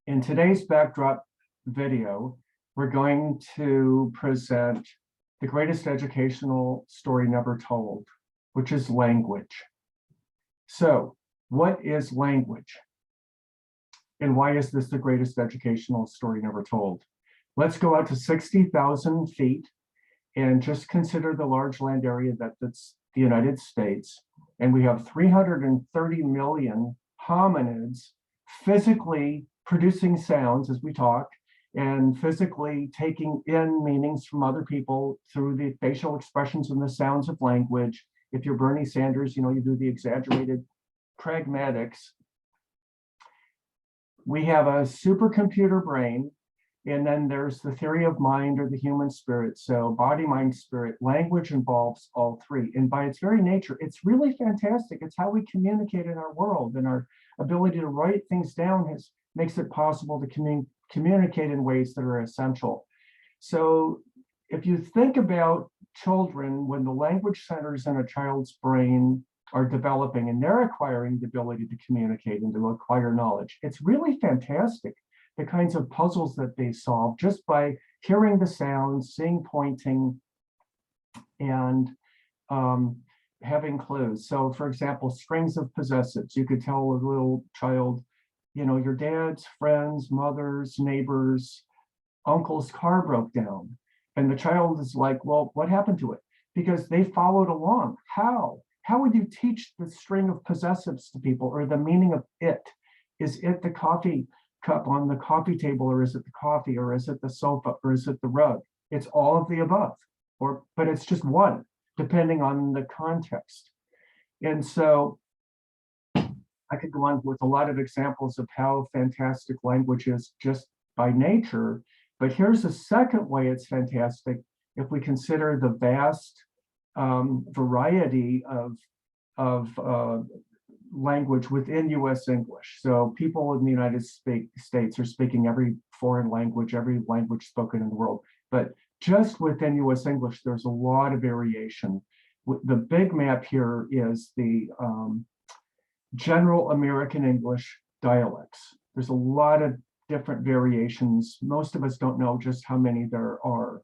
In today's backdrop video, we're going to present the greatest educational story never told, which is language. So, what is language? And why is this the greatest educational story never told? Let's go out to 60,000 feet and just consider the large land area that's the United States. And we have 330 million hominids physically producing sounds as we talk and physically taking in meanings from other people through the facial expressions and the sounds of language. If you're Bernie Sanders, you do the exaggerated pragmatics. We have a supercomputer brain, and then there's the theory of mind or the human spirit. So body, mind, spirit, language involves all three. And by its very nature, it's really fantastic. It's how we communicate in our world, and our ability to write things down makes it possible to communicate in ways that are essential. So if you think about children, when the language centers in a child's brain are developing and they're acquiring the ability to communicate and to acquire knowledge, it's really fantastic, the kinds of puzzles that they solve just by hearing the sounds, seeing pointing, and having clues. So for example, strings of possessives. You could tell a little child, your dad's friends, mothers, neighbors, uncle's car broke down. And the child is like, well, what happened to it? Because they followed along. How? How would you teach the string of possessives to people, or the meaning of it? Is it the coffee cup on the coffee table, or is it the coffee, or is it the sofa, or is it the rug? It's all of the above, but it's just one, depending on the context. And so I could go on with a lot of examples of how fantastic language is just by nature, but here's a second way it's fantastic if we consider the vast variety of language within US English. So people in the United States are speaking every foreign language, every language spoken in the world. But just within US English, there's a lot of variation. The big map here is the general American English dialects. There's a lot of different variations. Most of us don't know just how many there are.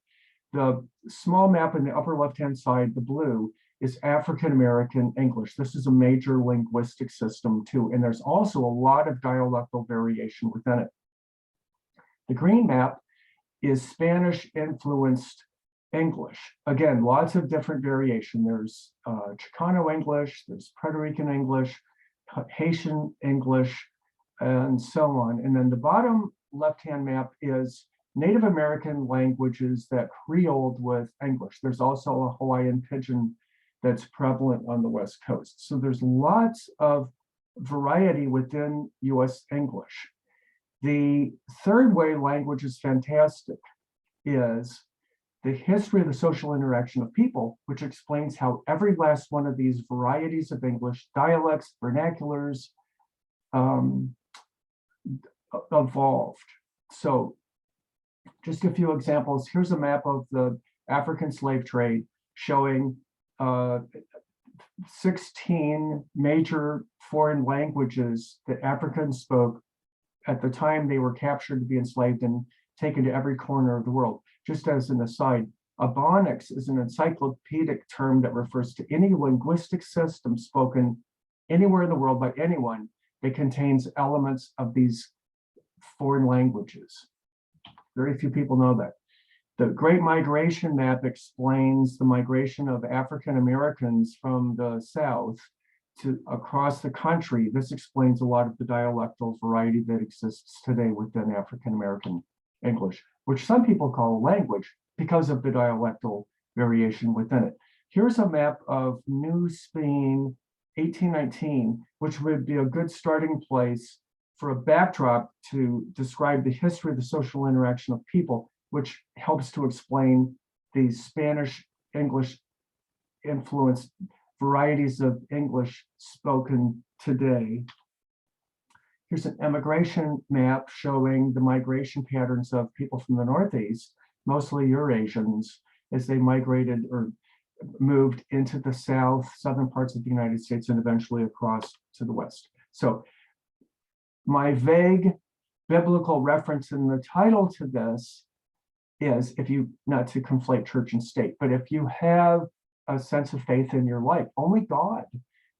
The small map in the upper left-hand side, the blue, is African American English. This is a major linguistic system too, and there's also a lot of dialectal variation within it. The green map is Spanish-influenced English. Again, lots of different variation. There's Chicano English, there's Puerto Rican English, Haitian English, and so on. And then the bottom left-hand map is Native American languages that Creoled with English. There's also a Hawaiian Pidgin that's prevalent on the West Coast. So there's lots of variety within US English. The third way language is fantastic is the history of the social interaction of people, which explains how every last one of these varieties of English, dialects, vernaculars, evolved. So just a few examples. Here's a map of the African slave trade showing 16 major foreign languages that Africans spoke at the time they were captured to be enslaved and taken to every corner of the world. Just as an aside, Ebonics is an encyclopedic term that refers to any linguistic system spoken anywhere in the world by anyone that contains elements of these foreign languages. Very few people know that. The Great Migration map explains the migration of African Americans from the South to across the country. This explains a lot of the dialectal variety that exists today within African American English, which some people call a language because of the dialectal variation within it. Here's a map of New Spain, 1819, which would be a good starting place for a backdrop to describe the history of the social interaction of people, which helps to explain the Spanish English influenced varieties of English spoken today. Here's an immigration map showing the migration patterns of people from the Northeast, mostly Eurasians, as they migrated or moved into the southern parts of the United States and eventually across to the West. So my vague biblical reference in the title to this is, if you, not to conflate church and state, but if you have a sense of faith in your life, only God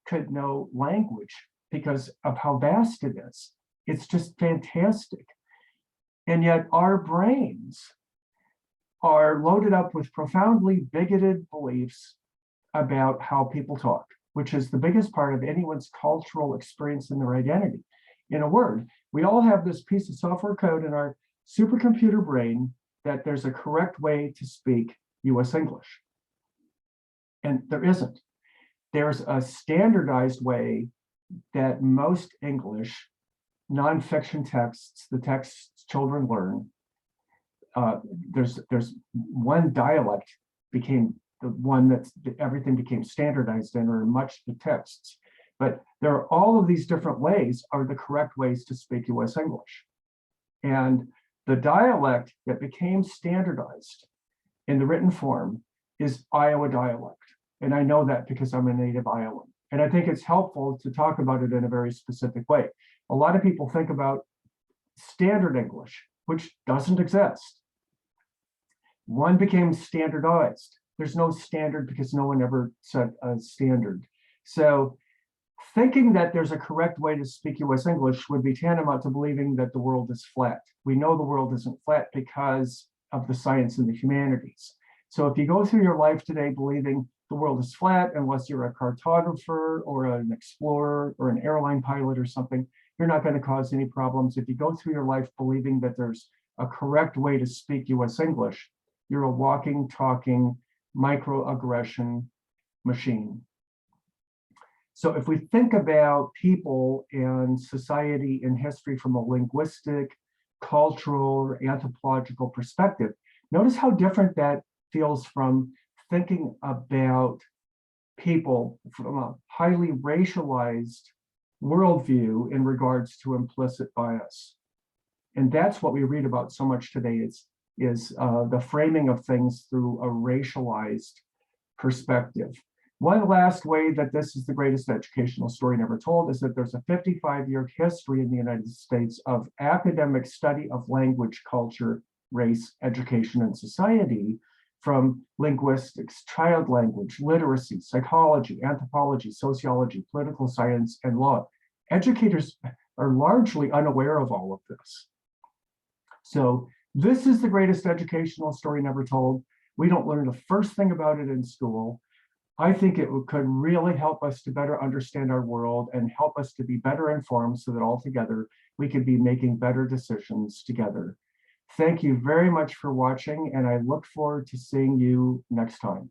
could know language because of how vast it is. It's just fantastic. And yet our brains are loaded up with profoundly bigoted beliefs about how people talk, which is the biggest part of anyone's cultural experience in their identity. In a word, we all have this piece of software code in our supercomputer brain that there's a correct way to speak US English. And there isn't. There's a standardized way that most English nonfiction texts, the texts children learn, there's one dialect became the one that everything became standardized in, or much the texts. But there are all of these different ways are the correct ways to speak US English. And the dialect that became standardized in the written form is Iowa dialect. And I know that because I'm a native Iowan. And I think it's helpful to talk about it in a very specific way. A lot of people think about standard English, which doesn't exist. One became standardized. There's no standard because no one ever set a standard. So thinking that there's a correct way to speak US English would be tantamount to believing that the world is flat. We know the world isn't flat because of the science and the humanities. So if you go through your life today believing the world is flat, unless you're a cartographer or an explorer or an airline pilot or something, you're not going to cause any problems. If you go through your life believing that there's a correct way to speak US English, you're a walking, talking microaggression machine. So if we think about people and society and history from a linguistic, cultural, or anthropological perspective, notice how different that feels from thinking about people from a highly racialized worldview in regards to implicit bias. And that's what we read about so much today is the framing of things through a racialized perspective. One last way that this is the greatest educational story never told is that there's a 55-year history in the United States of academic study of language, culture, race, education, and society, from linguistics, child language, literacy, psychology, anthropology, sociology, political science, and law. Educators are largely unaware of all of this. So this is the greatest educational story never told. We don't learn the first thing about it in school. I think it could really help us to better understand our world and help us to be better informed so that all together we could be making better decisions together. Thank you very much for watching, and I look forward to seeing you next time.